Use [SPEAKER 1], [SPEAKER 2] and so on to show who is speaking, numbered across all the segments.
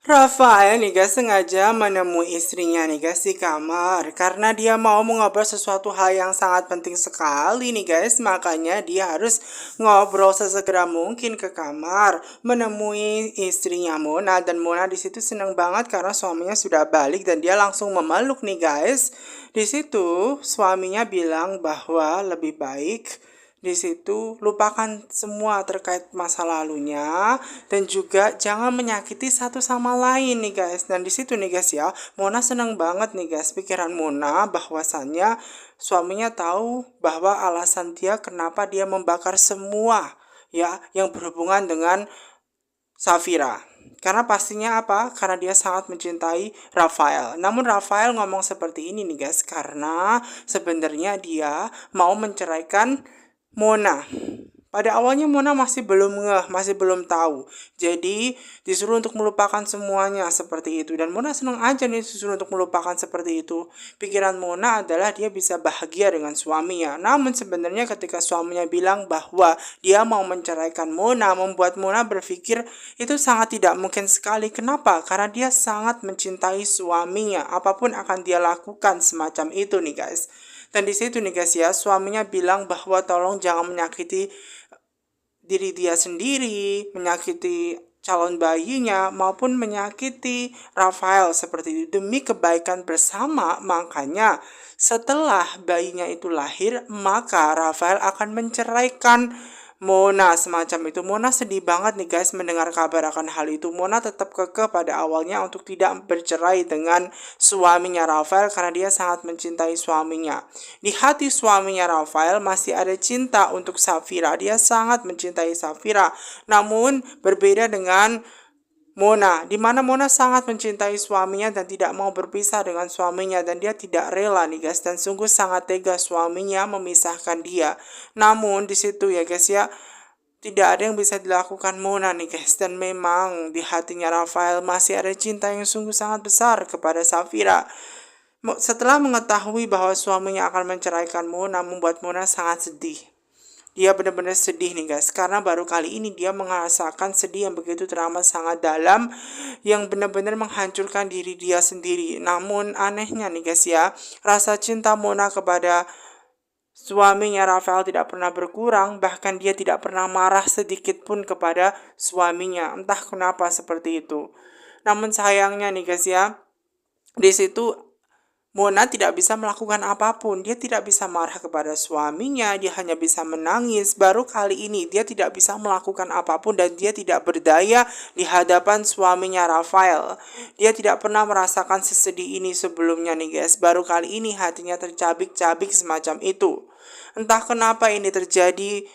[SPEAKER 1] Rafael nih guys sengaja menemui istrinya nih guys di kamar karena dia mau mengobrol sesuatu hal yang sangat penting sekali nih guys. Makanya dia harus ngobrol sesegera mungkin ke kamar menemui istrinya Mona, dan Mona di situ seneng banget karena suaminya sudah balik dan dia langsung memeluk nih guys. Di situ suaminya bilang bahwa lebih baik di situ lupakan semua terkait masa lalunya dan juga jangan menyakiti satu sama lain nih guys. Dan di situ nih guys ya, Mona senang banget nih guys, pikiran Mona bahwasannya suaminya tahu bahwa alasan dia kenapa dia membakar semua ya yang berhubungan dengan Safira. Karena pastinya apa? Karena dia sangat mencintai Rafael. Namun Rafael ngomong seperti ini nih guys, karena sebenarnya dia mau menceraikan Mona. Pada awalnya Mona masih belum ngeh, masih belum tahu. Jadi disuruh untuk melupakan semuanya seperti itu. Dan Mona senang aja nih disuruh untuk melupakan seperti itu. Pikiran Mona adalah dia bisa bahagia dengan suaminya. Namun sebenarnya ketika suaminya bilang bahwa dia mau menceraikan Mona, membuat Mona berpikir itu sangat tidak mungkin sekali. Kenapa? Karena dia sangat mencintai suaminya. Apapun akan dia lakukan semacam itu nih guys. Dan di situ nih guys ya, suaminya bilang bahwa tolong jangan menyakiti diri dia sendiri, menyakiti calon bayinya, maupun menyakiti Rafael seperti itu demi kebaikan bersama. Makanya setelah bayinya itu lahir, maka Rafael akan menceraikan Mona semacam itu. Mona sedih banget nih guys mendengar kabar akan hal itu. Mona tetap kekeh pada awalnya untuk tidak bercerai dengan suaminya Rafael karena dia sangat mencintai suaminya. Di hati suaminya Rafael masih ada cinta untuk Safira. Dia sangat mencintai Safira. Namun berbeda dengan Mona, di mana Mona sangat mencintai suaminya dan tidak mau berpisah dengan suaminya, dan dia tidak rela nih guys, dan sungguh sangat tega suaminya memisahkan dia. Namun di situ ya guys ya, tidak ada yang bisa dilakukan Mona nih guys, dan memang di hatinya Rafael masih ada cinta yang sungguh sangat besar kepada Safira. Setelah mengetahui bahwa suaminya akan menceraikan Mona, membuat Mona sangat sedih. Dia benar-benar sedih nih guys, karena baru kali ini dia merasakan sedih yang begitu teramat sangat dalam, yang benar-benar menghancurkan diri dia sendiri. Namun anehnya nih guys ya, rasa cinta Mona kepada suaminya Rafael tidak pernah berkurang, bahkan dia tidak pernah marah sedikit pun kepada suaminya. Entah kenapa seperti itu. Namun sayangnya nih guys ya, di situ Mona tidak bisa melakukan apapun. Dia tidak bisa marah kepada suaminya, dia hanya bisa menangis. Baru kali ini dia tidak bisa melakukan apapun dan dia tidak berdaya di hadapan suaminya Rafael. Dia tidak pernah merasakan sesedih ini sebelumnya nih guys. Baru kali ini hatinya tercabik-cabik semacam itu. Entah kenapa ini terjadi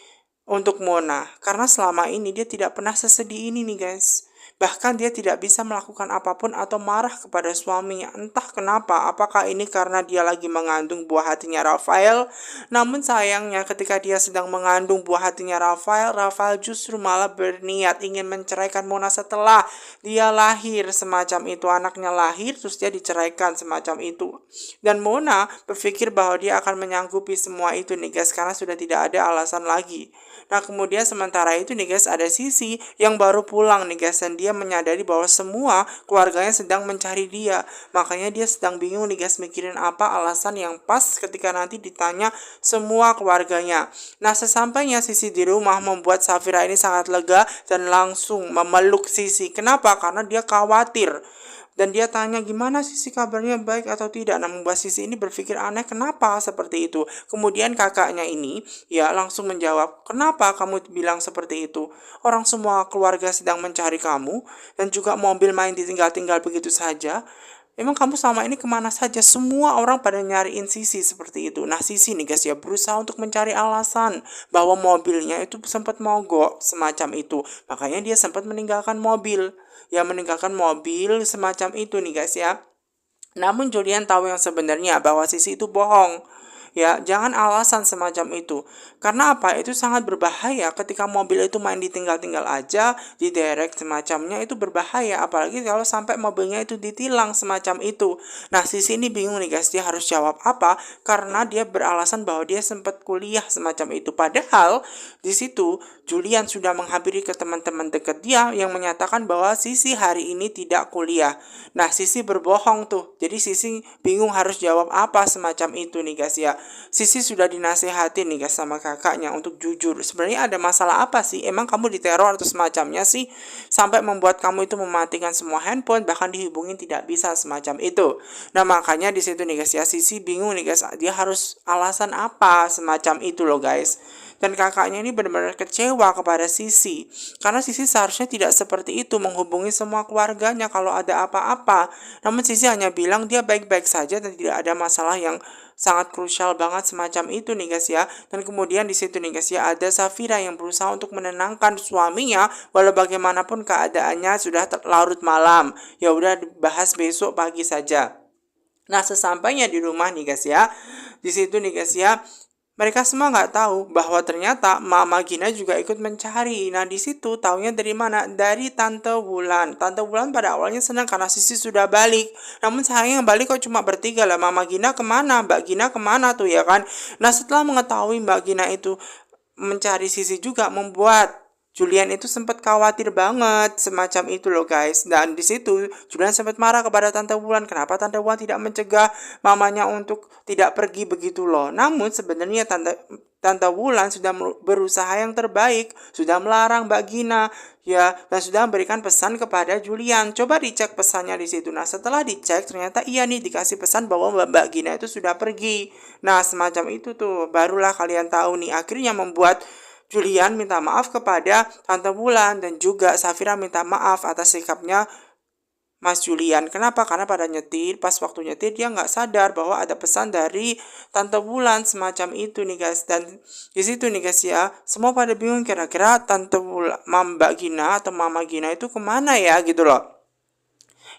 [SPEAKER 1] untuk Mona, karena selama ini dia tidak pernah sesedih ini nih guys. Bahkan dia tidak bisa melakukan apapun atau marah kepada suaminya. Entah kenapa, apakah ini karena dia lagi mengandung buah hatinya Rafael? Namun sayangnya ketika dia sedang mengandung buah hatinya Rafael, Rafael justru malah berniat ingin menceraikan Mona setelah dia lahir semacam itu. Anaknya lahir terus dia diceraikan semacam itu. Dan Mona berpikir bahwa dia akan menyanggupi semua itu nih guys, karena sudah tidak ada alasan lagi. Nah kemudian sementara itu nih guys, ada Sisi yang baru pulang nih guys, dan dia menyadari bahwa semua keluarganya sedang mencari dia. Makanya dia sedang bingung nih guys, mikirin apa alasan yang pas ketika nanti ditanya semua keluarganya. Nah sesampainya Sisi di rumah, membuat Safira ini sangat lega dan langsung memeluk Sisi. Kenapa? Karena dia khawatir. Dan dia tanya gimana Sisi kabarnya, baik atau tidak. Nah membuat Sisi ini berpikir aneh, kenapa seperti itu. Kemudian kakaknya ini ya langsung menjawab, kenapa kamu bilang seperti itu? Orang semua keluarga sedang mencari kamu, dan juga mobil main ditinggal-tinggal begitu saja. Emang kamu selama ini kemana saja? Semua orang pada nyariin Sisi seperti itu. Nah Sisi nih guys ya berusaha untuk mencari alasan bahwa mobilnya itu sempat mogok semacam itu. Makanya dia sempat meninggalkan mobil. Ya meninggalkan mobil semacam itu nih guys ya. Namun Julian tahu yang sebenarnya bahwa Sisi itu bohong. Ya, jangan alasan semacam itu. Karena apa? Itu sangat berbahaya ketika mobil itu main ditinggal-tinggal aja, diderek semacamnya itu berbahaya. Apalagi kalau sampai mobilnya itu ditilang semacam itu. Nah, Sisi ini bingung nih guys, dia harus jawab apa? Karena dia beralasan bahwa dia sempat kuliah semacam itu. Padahal di situ Julian sudah menghampiri ke teman-teman dekat dia yang menyatakan bahwa Sisi hari ini tidak kuliah. Nah, Sisi berbohong tuh. Jadi Sisi bingung harus jawab apa semacam itu nih guys ya. Sisi sudah dinasehati nih guys sama kakaknya untuk jujur. Sebenarnya ada masalah apa sih? Emang kamu diteror atau semacamnya sih? Sampai membuat kamu itu mematikan semua handphone, bahkan dihubungin tidak bisa semacam itu. Nah, makanya di situ nih guys ya, Sisi bingung nih guys. Dia harus alasan apa semacam itu loh guys. Dan kakaknya ini benar-benar kecewa kepada Sisi. Karena Sisi seharusnya tidak seperti itu menghubungi semua keluarganya kalau ada apa-apa. Namun Sisi hanya bilang dia baik-baik saja dan tidak ada masalah yang sangat krusial banget semacam itu nih guys ya. Dan kemudian di situ nih guys ya, ada Safira yang berusaha untuk menenangkan suaminya walau bagaimanapun keadaannya sudah larut malam. Ya udah dibahas besok pagi saja. Nah, sesampainya di rumah nih guys ya, di situ nih guys ya, mereka semua nggak tahu bahwa ternyata Mama Gina juga ikut mencari. Nah, di situ taunya dari mana? Dari Tante Wulan. Tante Wulan pada awalnya senang karena Sisi sudah balik. Namun sayangnya yang balik kok cuma bertiga lah. Mama Gina kemana? Mbak Gina kemana tuh ya kan? Nah, setelah mengetahui Mbak Gina itu mencari Sisi juga membuat Julian itu sempat khawatir banget semacam itu loh guys. Dan di situ Julian sempat marah kepada Tante Wulan. Kenapa Tante Wulan tidak mencegah mamanya untuk tidak pergi begitu loh. Namun sebenarnya Tante Wulan sudah berusaha yang terbaik, sudah melarang Mbak Gina ya, dan sudah memberikan pesan kepada Julian. Coba dicek pesannya di situ. Nah, setelah dicek ternyata iya nih dikasih pesan bahwa Mbak Gina itu sudah pergi. Nah, semacam itu tuh barulah kalian tahu nih, akhirnya membuat Julian minta maaf kepada Tante Wulan dan juga Safira minta maaf atas sikapnya Mas Julian. Kenapa? Karena pada nyetir, pas waktu nyetir dia nggak sadar bahwa ada pesan dari Tante Wulan semacam itu nih guys. Dan di situ nih guys ya, semua pada bingung kira-kira Tante Wulan, Mbak Gina atau Mama Gina itu kemana ya gitu loh.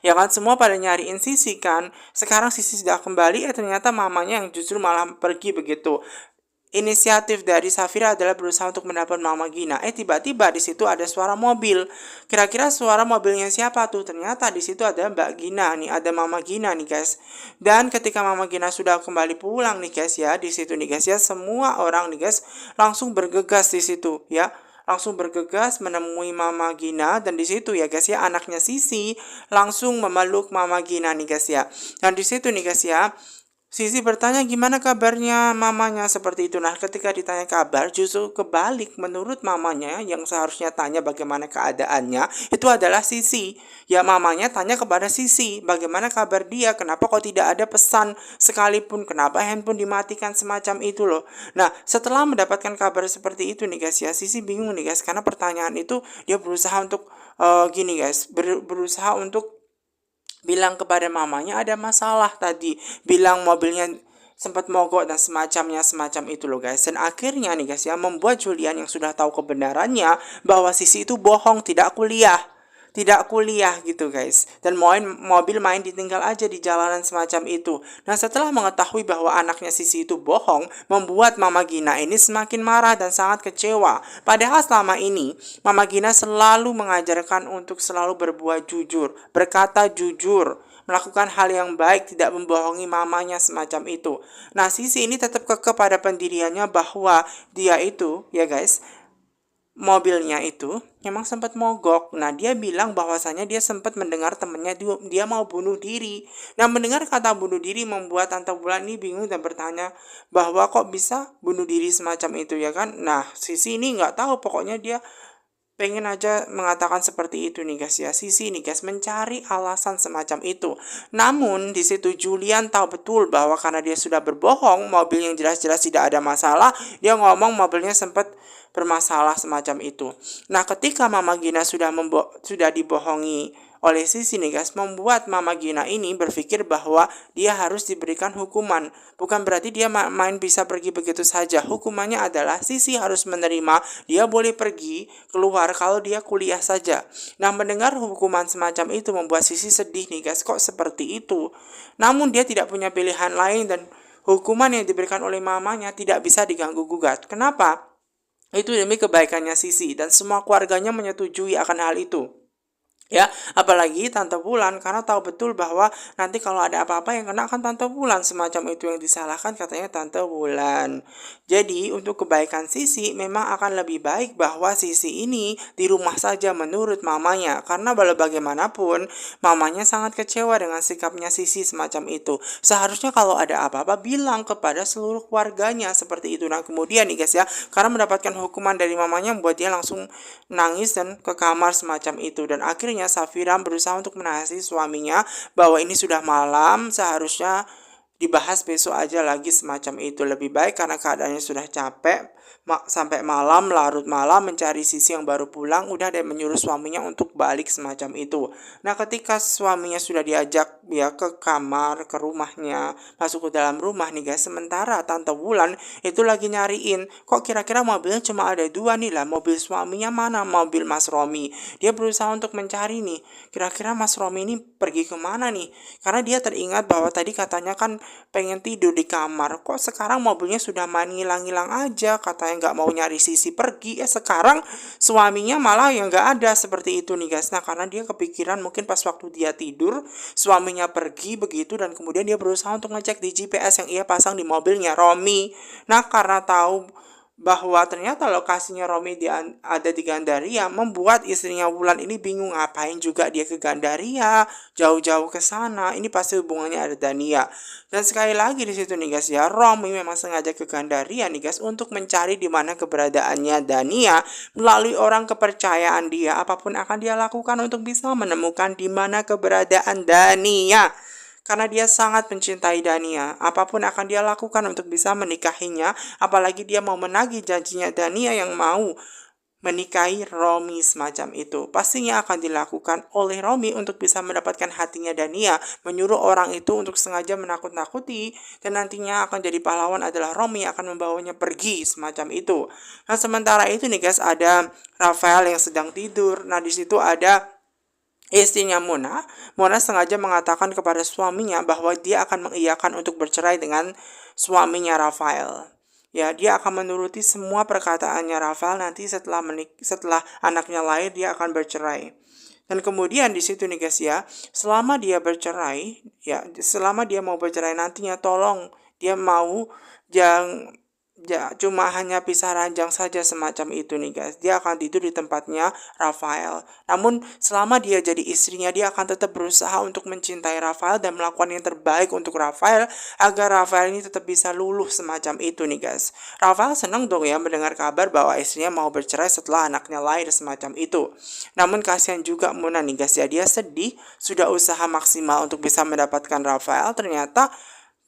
[SPEAKER 1] Ya kan, semua pada nyariin Sisi kan. Sekarang Sisi sudah kembali, ternyata mamanya yang justru malah pergi begitu. Inisiatif dari Safira adalah berusaha untuk mendapat Mama Gina. Tiba-tiba di situ ada suara mobil. Kira-kira suara mobilnya siapa tuh? Ternyata di situ ada Mbak Gina nih, ada Mama Gina nih guys. Dan ketika Mama Gina sudah kembali pulang nih guys ya, di situ nih guys ya, semua orang nih guys langsung bergegas di situ ya. Langsung bergegas menemui Mama Gina, dan di situ ya guys ya, anaknya Sisi langsung memeluk Mama Gina nih guys ya. Dan di situ nih guys ya, Sisi bertanya gimana kabarnya mamanya seperti itu. Nah, ketika ditanya kabar, justru kebalik. Menurut mamanya yang seharusnya tanya bagaimana keadaannya, itu adalah Sisi. Ya, mamanya tanya kepada Sisi, bagaimana kabar dia, kenapa kok tidak ada pesan sekalipun, kenapa handphone dimatikan semacam itu loh. Nah, setelah mendapatkan kabar seperti itu nih guys ya, Sisi bingung nih guys, karena pertanyaan itu dia berusaha untuk gini guys, berusaha untuk bilang kepada mamanya ada masalah tadi, bilang mobilnya sempat mogok dan semacam itu loh guys. Dan akhirnya nih guys ya, membuat Julian yang sudah tahu kebenarannya bahwa Sisi itu bohong, tidak kuliah gitu guys, dan mobil main ditinggal aja di jalanan semacam itu. Nah, setelah mengetahui bahwa anaknya Sisi itu bohong, membuat Mama Gina ini semakin marah dan sangat kecewa. Padahal selama ini Mama Gina selalu mengajarkan untuk selalu berbuat jujur, berkata jujur, melakukan hal yang baik, tidak membohongi mamanya semacam itu. Nah, Sisi ini tetap kekeh pada pendiriannya bahwa dia itu ya guys, mobilnya itu memang sempat mogok. Nah, dia bilang bahwasanya dia sempat mendengar temannya dia mau bunuh diri. Nah, mendengar kata bunuh diri membuat Tante Wulan ini bingung dan bertanya bahwa kok bisa bunuh diri semacam itu ya kan. Nah, Sisi ini nggak tahu, pokoknya dia pengen aja mengatakan seperti itu nih guys ya. Sisi nih guys mencari alasan semacam itu. Namun di situ Julian tahu betul bahwa karena dia sudah berbohong, mobil yang jelas-jelas tidak ada masalah, dia ngomong mobilnya sempat bermasalah semacam itu. Nah, ketika Mama Gina sudah dibohongi oleh Sisi nih guys, membuat Mama Gina ini berpikir bahwa dia harus diberikan hukuman. Bukan berarti dia main bisa pergi begitu saja. Hukumannya adalah Sisi harus menerima dia boleh pergi keluar kalau dia kuliah saja. Nah, mendengar hukuman semacam itu membuat Sisi sedih nih guys, kok seperti itu. Namun dia tidak punya pilihan lain dan hukuman yang diberikan oleh mamanya tidak bisa diganggu gugat. Kenapa? Itu demi kebaikannya Sisi dan semua keluarganya menyetujui akan hal itu. Ya, apalagi Tante Bulan karena tahu betul bahwa nanti kalau ada apa-apa yang kena kan Tante Bulan, semacam itu yang disalahkan katanya Tante Bulan. Jadi untuk kebaikan Sisi memang akan lebih baik bahwa Sisi ini di rumah saja menurut mamanya, karena walau bagaimanapun mamanya sangat kecewa dengan sikapnya Sisi semacam itu. Seharusnya kalau ada apa-apa bilang kepada seluruh keluarganya seperti itu. Nah kemudian nih guys ya, karena mendapatkan hukuman dari mamanya membuat dia langsung nangis dan ke kamar semacam itu, dan akhirnya Safira berusaha untuk menasihati suaminya bahwa ini sudah malam, seharusnya dibahas besok aja lagi semacam itu. Lebih baik karena keadaannya sudah capek sampai malam, larut malam mencari Sisi yang baru pulang, udah deh menyuruh suaminya untuk balik semacam itu. Nah ketika suaminya sudah diajak ya ke kamar, ke rumahnya, masuk ke dalam rumah nih guys, sementara Tante Wulan itu lagi nyariin, kok kira-kira mobilnya cuma ada dua nih lah, mobil suaminya mana, mobil Mas Romi. Dia berusaha untuk mencari nih, kira-kira Mas Romi ini pergi kemana nih, karena dia teringat bahwa tadi katanya kan pengen tidur di kamar, kok sekarang mobilnya sudah main ngilang-ngilang aja, katanya nggak mau nyari Sisi pergi, sekarang suaminya malah yang nggak ada seperti itu nih guys. Nah karena dia kepikiran mungkin pas waktu dia tidur suaminya pergi begitu, dan kemudian dia berusaha untuk ngecek di GPS yang ia pasang di mobilnya Romi. Nah karena tahu bahwa ternyata lokasinya Romi ada di Gandaria, membuat istrinya Wulan ini bingung ngapain juga dia ke Gandaria, jauh-jauh ke sana. Ini pasti hubungannya ada Dania. Dan sekali lagi di situ nih guys ya, Romi memang sengaja ke Gandaria nih guys untuk mencari di mana keberadaannya Dania melalui orang kepercayaan dia. Apapun akan dia lakukan untuk bisa menemukan di mana keberadaan Dania. Karena dia sangat mencintai Dania, apapun akan dia lakukan untuk bisa menikahinya, apalagi dia mau menagih janjinya Dania yang mau menikahi Romi semacam itu. Pastinya akan dilakukan oleh Romi untuk bisa mendapatkan hatinya Dania, menyuruh orang itu untuk sengaja menakut-nakuti, dan nantinya akan jadi pahlawan adalah Romi akan membawanya pergi semacam itu. Nah sementara itu nih guys, ada Rafael yang sedang tidur. Nah di situ ada istrinya Mona. Mona sengaja mengatakan kepada suaminya bahwa dia akan mengiyakan untuk bercerai dengan suaminya Rafael. Ya, dia akan menuruti semua perkataannya Rafael nanti setelah anaknya lahir dia akan bercerai. Dan kemudian di situ nih guys ya, selama dia bercerai, ya selama dia mau bercerai nantinya tolong dia mau jangan ya cuma hanya pisah ranjang saja semacam itu nih guys. Dia akan tidur di tempatnya Rafael. Namun selama dia jadi istrinya, dia akan tetap berusaha untuk mencintai Rafael dan melakukan yang terbaik untuk Rafael agar Rafael ini tetap bisa luluh semacam itu nih guys. Rafael senang dong ya mendengar kabar bahwa istrinya mau bercerai setelah anaknya lahir semacam itu. Namun kasihan juga Mona nih guys ya, dia sedih, sudah usaha maksimal untuk bisa mendapatkan Rafael, ternyata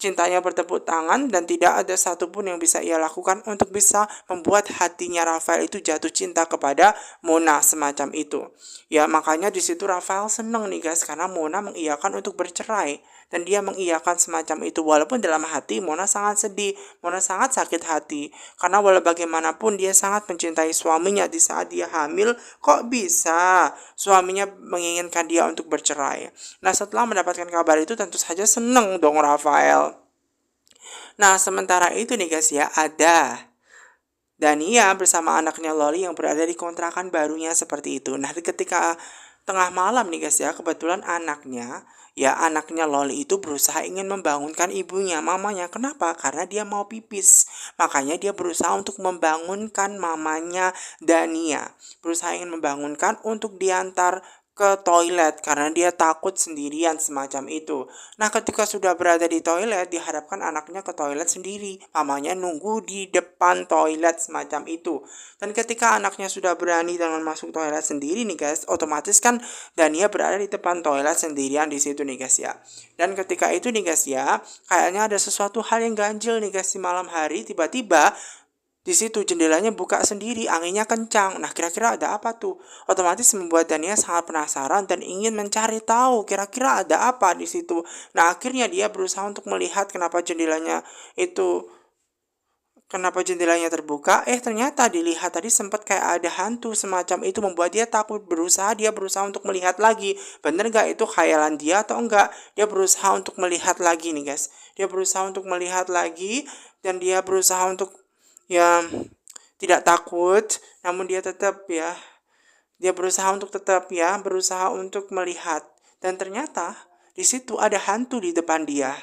[SPEAKER 1] cintanya bertepuk tangan dan tidak ada satupun yang bisa ia lakukan untuk bisa membuat hatinya Rafael itu jatuh cinta kepada Mona semacam itu. Ya makanya di situ Rafael seneng nih guys karena Mona mengiyakan untuk bercerai, dan dia mengiyakan semacam itu walaupun dalam hati Mona sangat sedih, Mona sangat sakit hati karena walau bagaimanapun dia sangat mencintai suaminya. Di saat dia hamil kok bisa suaminya menginginkan dia untuk bercerai. Nah setelah mendapatkan kabar itu tentu saja seneng dong Rafael. Nah, sementara itu nih guys ya, ada Dania bersama anaknya Loli yang berada di kontrakan barunya seperti itu. Nah, ketika tengah malam nih guys ya, kebetulan anaknya Loli itu berusaha ingin membangunkan ibunya, mamanya. Kenapa? Karena dia mau pipis. Makanya dia berusaha untuk membangunkan mamanya Dania. Berusaha ingin membangunkan untuk diantar ke toilet karena dia takut sendirian semacam itu. Nah ketika sudah berada di toilet, diharapkan anaknya ke toilet sendiri. Mamanya nunggu di depan toilet semacam itu. Dan ketika anaknya sudah berani dengan masuk toilet sendiri nih guys, otomatis kan Dania berada di depan toilet sendirian di situ nih guys ya. Dan ketika itu nih guys ya, kayaknya ada sesuatu hal yang ganjil nih guys di malam hari. Tiba-tiba di situ jendelanya buka sendiri, anginnya kencang. Nah, kira-kira ada apa tuh? Otomatis membuat Dania sangat penasaran dan ingin mencari tahu kira-kira ada apa di situ. Nah, akhirnya dia berusaha untuk melihat kenapa jendelanya itu Kenapa jendelanya terbuka? Ternyata dilihat tadi sempat kayak ada hantu semacam itu, membuat dia takut. Dia berusaha untuk melihat lagi. Bener gak itu khayalan dia atau enggak? Dia berusaha untuk melihat lagi nih guys. Dia berusaha untuk melihat lagi dan dia berusaha untuk ya tidak takut. Namun dia tetap ya, dia berusaha untuk tetap ya, berusaha untuk melihat. Dan ternyata di situ ada hantu di depan dia,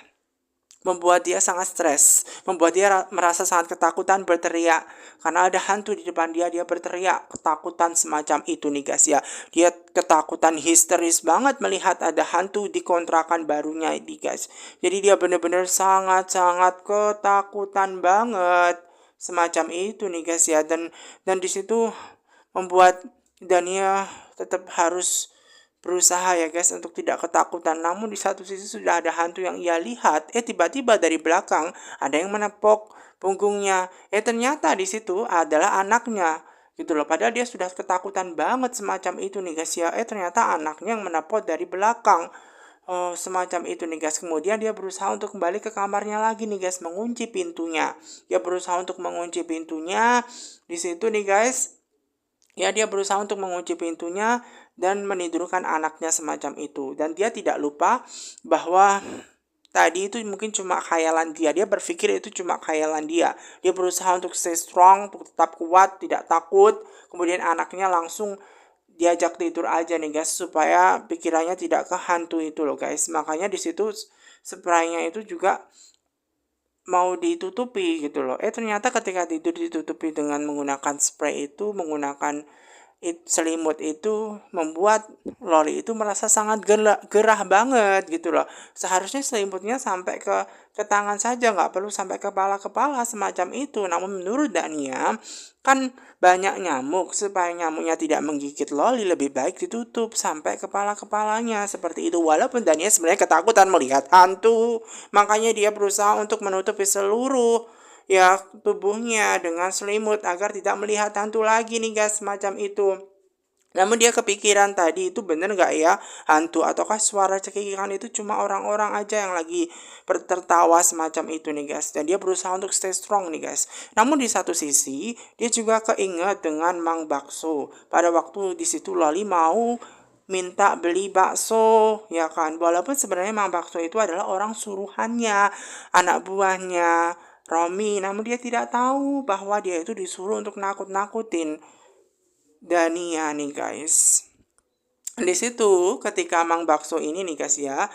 [SPEAKER 1] membuat dia sangat stres, membuat dia merasa sangat ketakutan, berteriak. Karena ada hantu di depan dia, dia berteriak, ketakutan semacam itu nih guys ya. Dia ketakutan histeris banget melihat ada hantu di kontrakan barunya ini guys. Jadi dia benar-benar sangat-sangat ketakutan banget. Semacam itu nih guys ya. Dan di situ membuat Dania tetap harus berusaha ya guys untuk tidak ketakutan. Namun di satu sisi sudah ada hantu yang ia lihat. Tiba-tiba dari belakang ada yang menepuk punggungnya. Ternyata di situ adalah anaknya gitu loh. Padahal dia sudah ketakutan banget semacam itu nih guys ya. Ternyata anaknya yang menepuk dari belakang. Semacam itu nih guys. Kemudian dia berusaha untuk kembali ke kamarnya lagi nih guys, mengunci pintunya. Dia berusaha untuk mengunci pintunya. Di situ nih guys, ya dia berusaha untuk mengunci pintunya dan menidurkan anaknya semacam itu. Dan dia tidak lupa bahwa tadi itu mungkin cuma khayalan dia. Dia berpikir itu cuma khayalan dia. Dia berusaha untuk stay strong, untuk tetap kuat, tidak takut. Kemudian anaknya langsung diajak tidur aja nih guys, supaya pikirannya tidak ke hantu itu loh guys. Makanya di situ spraynya itu juga mau ditutupi gitu loh. Ternyata ketika tidur ditutupi dengan menggunakan spray itu, menggunakan selimut itu, membuat Loli itu merasa sangat gerah banget gitu loh. Seharusnya selimutnya sampai ke tangan saja, nggak perlu sampai kepala semacam itu. Namun menurut Dania, kan banyak nyamuk, supaya nyamuknya tidak menggigit Loli lebih baik ditutup sampai kepalanya seperti itu. Walaupun Dania sebenarnya ketakutan melihat hantu, makanya dia berusaha untuk menutupi seluruh ya tubuhnya dengan selimut agar tidak melihat hantu lagi nih guys, semacam itu. Namun dia kepikiran tadi itu bener gak ya hantu, ataukah suara cekikikan itu cuma orang-orang aja yang lagi tertawa semacam itu nih guys. Dan dia berusaha untuk stay strong nih guys. Namun di satu sisi dia juga keinget dengan Mang Bakso. Pada waktu di situ Loli mau minta beli bakso ya kan, walaupun sebenarnya Mang Bakso itu adalah orang suruhannya, anak buahnya Romi. Namun dia tidak tahu bahwa dia itu disuruh untuk nakut-nakutin Dania nih guys. Di situ ketika Mang Bakso ini nih guys ya,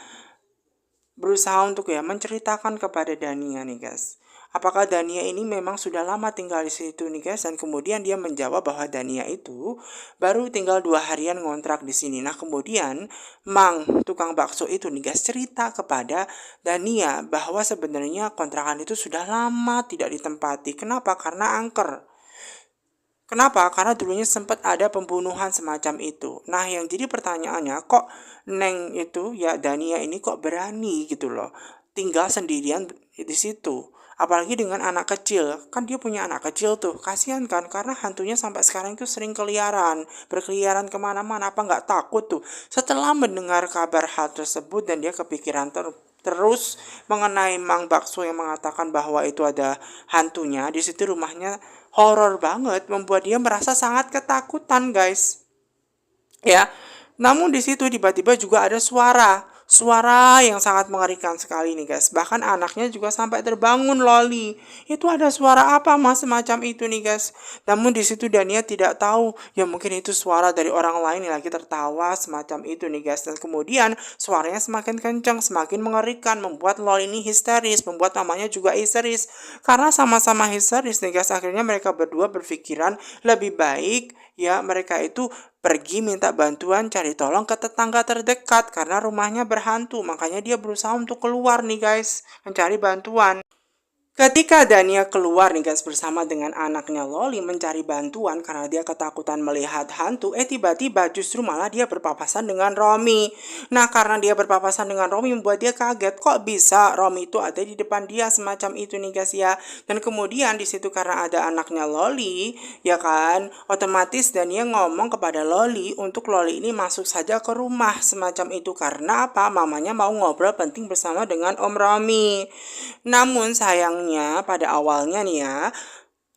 [SPEAKER 1] berusaha untuk ya menceritakan kepada Dania nih guys, apakah Dania ini memang sudah lama tinggal di situ nih guys. Dan kemudian dia menjawab bahwa Dania itu baru tinggal 2 harian ngontrak di sini. Nah kemudian Mang tukang bakso itu nih guys cerita kepada Dania bahwa sebenarnya kontrakan itu sudah lama tidak ditempati. Kenapa? Karena angker. Kenapa? Karena dulunya sempat ada pembunuhan semacam itu. Nah, yang jadi pertanyaannya, kok Neng itu, ya Dania ini kok berani gitu loh, tinggal sendirian di situ. Apalagi dengan anak kecil. Kan dia punya anak kecil tuh. Kasihan kan, karena hantunya sampai sekarang itu sering berkeliaran kemana-mana. Apa nggak takut tuh? Setelah mendengar kabar hal tersebut dan dia kepikiran terus mengenai Mang Bakso yang mengatakan bahwa itu ada hantunya. Di situ rumahnya horor banget, membuat dia merasa sangat ketakutan guys ya. Namun di situ tiba-tiba juga ada suara yang sangat mengerikan sekali nih guys. Bahkan anaknya juga sampai terbangun, Loli. Itu ada suara apa mas semacam itu nih guys. Namun di situ Dania tidak tahu, ya mungkin itu suara dari orang lain yang lagi tertawa semacam itu nih guys. Dan kemudian suaranya semakin kencang, semakin mengerikan, membuat Loli ini histeris, membuat mamanya juga histeris. Karena sama-sama histeris nih guys, akhirnya mereka berdua berpikiran lebih baik ya mereka itu pergi minta bantuan cari tolong ke tetangga terdekat karena rumahnya berhantu. Makanya dia berusaha untuk keluar nih guys, mencari bantuan. Ketika Dania keluar nih guys bersama dengan anaknya Loli mencari bantuan karena dia ketakutan melihat hantu, tiba-tiba justru malah dia berpapasan dengan Romi. Nah karena dia berpapasan dengan Romi membuat dia kaget, kok bisa Romi itu ada di depan dia semacam itu nih guys ya. Dan kemudian di situ karena ada anaknya Loli ya kan, otomatis Dania ngomong kepada Loli untuk Loli ini masuk saja ke rumah semacam itu. Karena apa? Mamanya mau ngobrol penting bersama dengan Om Romi. Namun sayang bilangnya pada awalnya nih ya,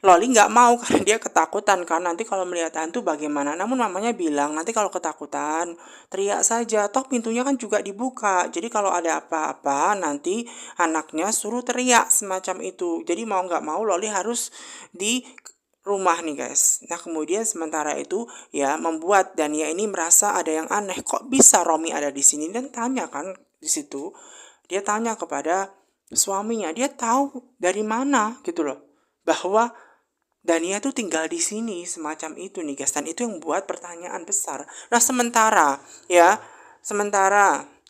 [SPEAKER 1] Loli nggak mau karena dia ketakutan kan nanti kalau melihat hantu bagaimana. Namun mamanya bilang nanti kalau ketakutan teriak saja. Toh pintunya kan juga dibuka. Jadi kalau ada apa-apa nanti anaknya suruh teriak semacam itu. Jadi mau nggak mau Loli harus di rumah nih guys. Nah kemudian sementara itu ya membuat Dania ini merasa ada yang aneh. Kok bisa Romi ada di sini dan tanya kan di situ. Dia tanya kepada suaminya. Dia tahu dari mana gitu loh. Bahwa Dania tuh tinggal di sini semacam itu nih guys, dan itu yang buat pertanyaan besar. Nah sementara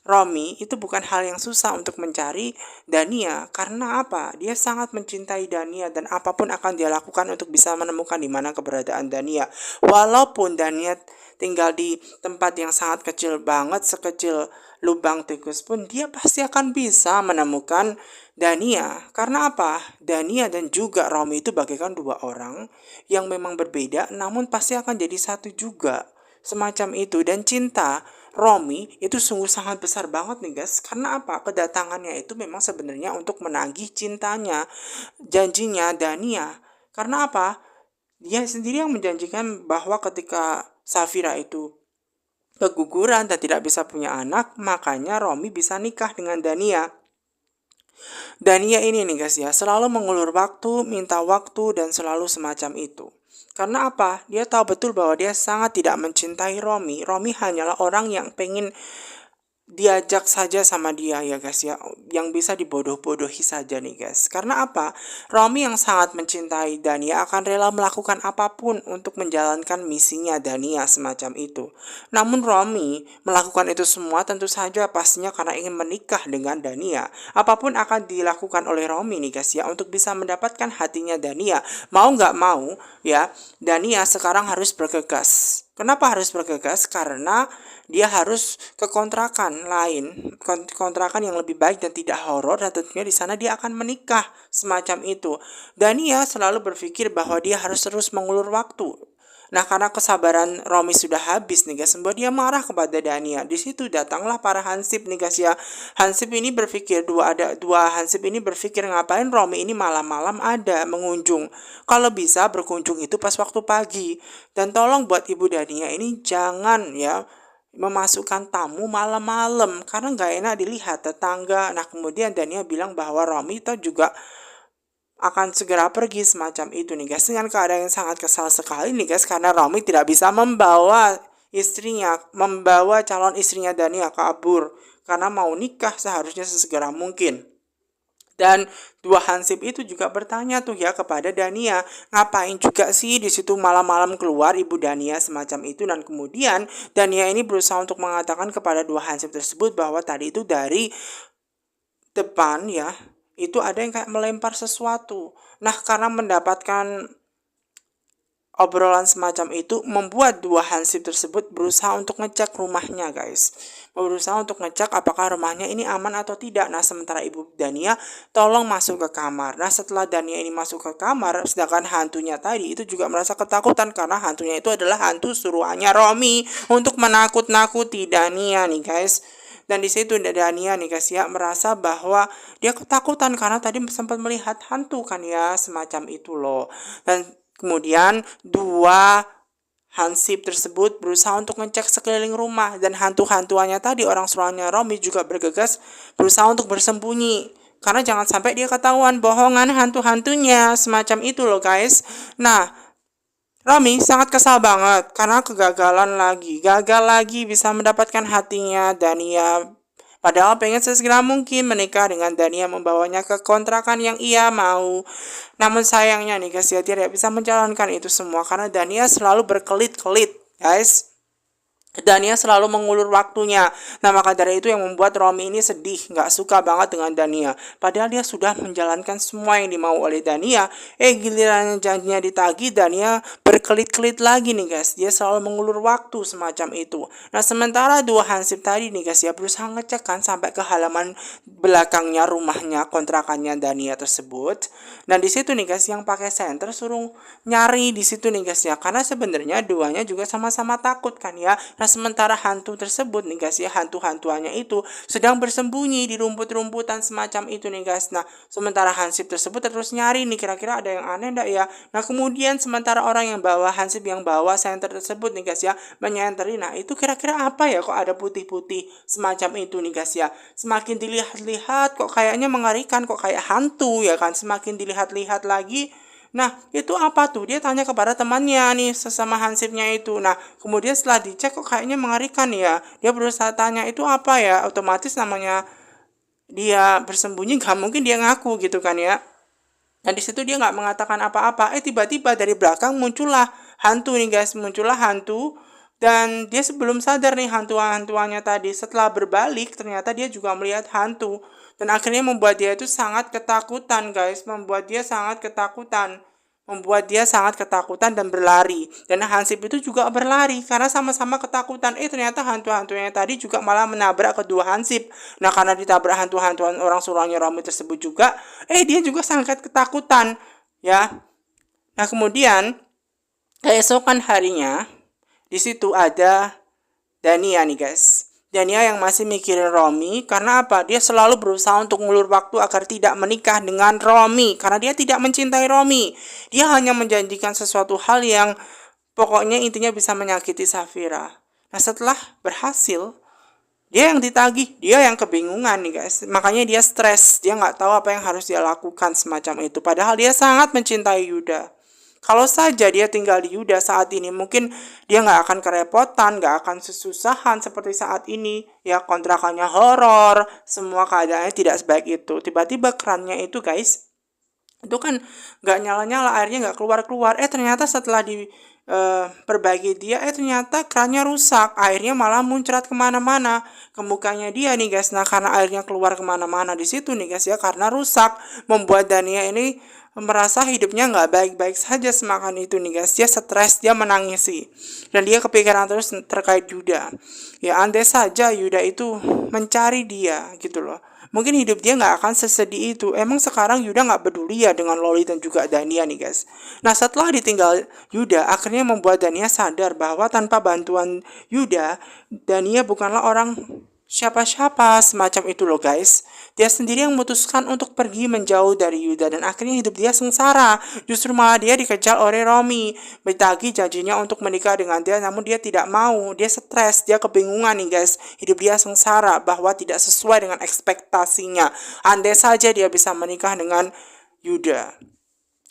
[SPEAKER 1] Romi itu bukan hal yang susah untuk mencari Dania karena apa? Dia sangat mencintai Dania dan apapun akan dia lakukan untuk bisa menemukan di mana keberadaan Dania. Walaupun Dania tinggal di tempat yang sangat kecil banget, sekecil lubang tikus pun dia pasti akan bisa menemukan Dania. Karena apa? Dania dan juga Romi itu bagaikan dua orang yang memang berbeda namun pasti akan jadi satu juga. Semacam itu. Dan cinta Romi itu sungguh sangat besar banget nih guys. Karena apa? Kedatangannya itu memang sebenarnya untuk menagih cintanya, janjinya Dania. Karena apa? Dia sendiri yang menjanjikan bahwa ketika Safira itu keguguran dan tidak bisa punya anak, makanya Romi bisa nikah dengan Dania. Dania ini nih guys ya, selalu mengulur waktu, minta waktu, dan selalu semacam itu. Karena apa? Dia tahu betul bahwa dia sangat tidak mencintai Romi. Romi hanyalah orang yang pengen diajak saja sama dia ya guys ya, yang bisa dibodoh-bodohi saja nih guys. Karena apa? Romi yang sangat mencintai Dania akan rela melakukan apapun untuk menjalankan misinya Dania semacam itu. Namun Romi melakukan itu semua tentu saja pastinya karena ingin menikah dengan Dania. Apapun akan dilakukan oleh Romi nih guys ya untuk bisa mendapatkan hatinya Dania. Mau nggak mau ya, Dania sekarang harus bergegas. Kenapa harus bergegas? Karena dia harus ke kontrakan lain, kontrakan yang lebih baik dan tidak horor, dan tentunya di sana dia akan menikah semacam itu. Dania selalu berpikir bahwa dia harus terus mengulur waktu. Nah karena kesabaran Romi sudah habis nih guys, membuat dia marah kepada Dania. Di situ datanglah para hansip nih guys ya. Hansip ini berpikir ada dua hansip ini berpikir ngapain Romi ini malam-malam ada mengunjung. Kalau bisa berkunjung itu pas waktu pagi. Dan tolong buat Ibu Dania ini jangan ya memasukkan tamu malam-malam karena nggak enak dilihat tetangga. Nah kemudian Dania bilang bahwa Romi itu juga akan segera pergi semacam itu nih guys, dengan keadaan yang sangat kesal sekali nih guys karena Romi tidak bisa membawa calon istrinya Dania kabur karena mau nikah seharusnya sesegera mungkin. Dan dua hansip itu juga bertanya tuh ya kepada Dania, ngapain juga sih di situ malam-malam keluar Ibu Dania semacam itu. Dan kemudian Dania ini berusaha untuk mengatakan kepada dua hansip tersebut bahwa tadi itu dari depan ya, itu ada yang kayak melempar sesuatu. Nah karena mendapatkan obrolan semacam itu membuat dua hansip tersebut berusaha untuk ngecek rumahnya guys. Berusaha untuk ngecek apakah rumahnya ini aman atau tidak. Nah sementara Ibu Dania tolong masuk ke kamar. Nah setelah Dania ini masuk ke kamar, sedangkan hantunya tadi itu juga merasa ketakutan karena hantunya itu adalah hantu suruhannya Romi untuk menakut-nakuti Dania nih guys. Dan di situ Dania nih guys ya merasa bahwa dia ketakutan karena tadi sempat melihat hantu kan ya, semacam itu loh. Dan kemudian dua hansip tersebut berusaha untuk ngecek sekeliling rumah dan hantu-hantuannya tadi orang suruhannya Romi juga bergegas berusaha untuk bersembunyi karena jangan sampai dia ketahuan bohongan hantu-hantunya semacam itu loh guys. Nah Romi sangat kesal banget karena gagal lagi bisa mendapatkan hatinya Dania. Padahal pengen sesegera mungkin menikah dengan Dania, membawanya ke kontrakan yang ia mau. Namun sayangnya nih guys ya, dia tidak bisa menjalankan itu semua karena Dania selalu berkelit-kelit guys. Dania selalu mengulur waktunya. Nah maka dari itu yang membuat Romi ini sedih, nggak suka banget dengan Dania. Padahal dia sudah menjalankan semua yang dimau oleh Dania. Giliran janjinya ditagih, Dania berkelit-kelit lagi nih guys. Dia selalu mengulur waktu semacam itu. Nah sementara dua hansip tadi nih guys ya berusaha ngecek kan sampai ke halaman belakangnya rumahnya kontrakannya Dania tersebut. Dan di situ nih guys yang pakai senter suruh nyari di situ nih guys ya. Karena sebenarnya duanya juga sama-sama takut kan ya. Nah Nah sementara hantu tersebut nih guys ya, hantu-hantuannya itu sedang bersembunyi di rumput-rumputan semacam itu nih guys. Nah sementara Hansip tersebut terus nyari nih, kira-kira ada yang aneh enggak ya. Nah kemudian sementara orang yang bawa, Hansip yang bawa senter tersebut nih guys ya, menyenteri. Nah itu kira-kira apa ya, kok ada putih-putih semacam itu nih guys ya. Semakin dilihat-lihat kok kayaknya mengerikan, kok kayak hantu ya kan. Semakin dilihat-lihat lagi, nah, itu apa tuh? Dia tanya kepada temannya nih, sesama Hansipnya itu. Nah, kemudian setelah dicek kok kayaknya mengerikan ya. Dia berusaha tanya, itu apa ya? Otomatis namanya dia bersembunyi, gak mungkin dia ngaku gitu kan ya. Dan di situ dia nggak mengatakan apa-apa. Tiba-tiba dari belakang muncullah hantu nih guys, muncullah hantu. Dan dia sebelum sadar nih hantu-hantuannya tadi, setelah berbalik ternyata dia juga melihat hantu. Dan akhirnya membuat dia itu sangat ketakutan guys, membuat dia sangat ketakutan dan berlari. Dan Hansip itu juga berlari karena sama-sama ketakutan. Ternyata hantu-hantunya tadi juga malah menabrak kedua Hansip. Nah karena ditabrak hantu-hantuan orang suruhannya Romi tersebut juga, dia juga sangat ketakutan ya. Nah kemudian keesokan harinya di situ ada Dania nih guys. Dania yang masih mikirin Romi, karena apa? Dia selalu berusaha untuk ngulur waktu agar tidak menikah dengan Romi, karena dia tidak mencintai Romi. Dia hanya menjanjikan sesuatu hal yang pokoknya intinya bisa menyakiti Safira. Nah setelah berhasil, dia yang ditagih, dia yang kebingungan nih guys. Makanya dia stres, dia nggak tahu apa yang harus dia lakukan semacam itu. Padahal dia sangat mencintai Yuda. Kalau saja dia tinggal di Yuda saat ini, mungkin dia nggak akan kerepotan, nggak akan sesusahan seperti saat ini. Ya kontrakannya horor, semua keadaannya tidak sebaik itu. Tiba-tiba kerannya itu guys, itu kan nggak nyala-nyala, airnya nggak keluar-keluar. Ternyata setelah perbaiki dia, ternyata kerannya rusak, airnya malah muncrat kemana-mana ke mukanya dia nih guys. Nah karena airnya keluar kemana-mana di situ nih guys ya, karena rusak, membuat Dania ini merasa hidupnya nggak baik-baik saja semakan itu nih guys. Dia stres, dia menangisi, dan dia kepikiran terus terkait Yuda. Ya andai saja Yuda itu mencari dia gitu loh, mungkin hidup dia nggak akan sesedih itu. Emang sekarang Yuda nggak peduli ya dengan Loli dan juga Dania nih guys. Nah setelah ditinggal Yuda, akhirnya membuat Dania sadar bahwa tanpa bantuan Yuda, Dania bukanlah orang siapa-siapa semacam itu loh guys. Dia sendiri yang memutuskan untuk pergi menjauh dari Yuda, dan akhirnya hidup dia sengsara. Justru malah dia dikejar oleh Romi, bertagih janjinya untuk menikah dengan dia, namun dia tidak mau. Dia stres, dia kebingungan nih guys. Hidup dia sengsara bahwa tidak sesuai dengan ekspektasinya. Andai saja dia bisa menikah dengan Yuda.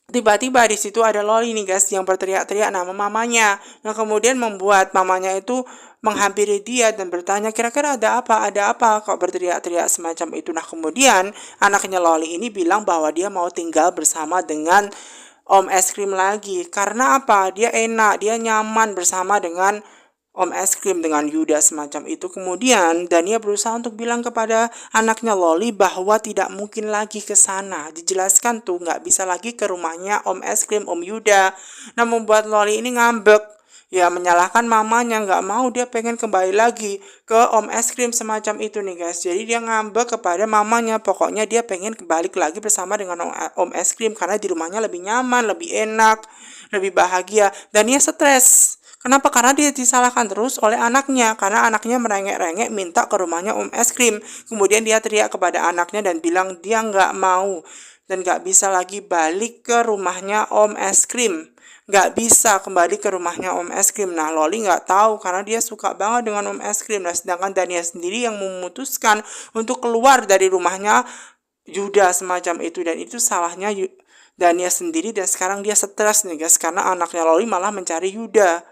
[SPEAKER 1] Tiba-tiba di situ ada Loli nih guys yang berteriak-teriak nama mamanya. Nah kemudian membuat mamanya itu menghampiri dia dan bertanya, kira-kira ada apa kok berteriak-teriak semacam itu. Nah kemudian anaknya Loli ini bilang bahwa dia mau tinggal bersama dengan Om Es Krim lagi. Karena apa? Dia enak, dia nyaman bersama dengan Om Es Krim, dengan Yuda semacam itu. Kemudian Dania berusaha untuk bilang kepada anaknya Loli bahwa tidak mungkin lagi ke sana. Dijelaskan tuh nggak bisa lagi ke rumahnya Om Es Krim, Om Yuda. Nah membuat Loli ini ngambek. Ya menyalahkan mamanya, nggak mau, dia pengen kembali lagi ke Om Es Krim semacam itu nih guys. Jadi dia ngambek kepada mamanya, pokoknya dia pengen kembali lagi bersama dengan Om Es Krim karena di rumahnya lebih nyaman, lebih enak, lebih bahagia. Dan dia stres. Kenapa? Karena dia disalahkan terus oleh anaknya, karena anaknya merengek-rengek minta ke rumahnya Om Es Krim. Kemudian dia teriak kepada anaknya dan bilang dia nggak mau dan nggak bisa lagi balik ke rumahnya Om Es Krim. Nggak bisa kembali ke rumahnya Om Es Krim. Nah Loli nggak tahu karena dia suka banget dengan Om Es Krim. Nah sedangkan Dania sendiri yang memutuskan untuk keluar dari rumahnya Yuda semacam itu, dan itu salahnya Dania sendiri. Dan sekarang dia stres nih guys karena anaknya Loli malah mencari Yuda.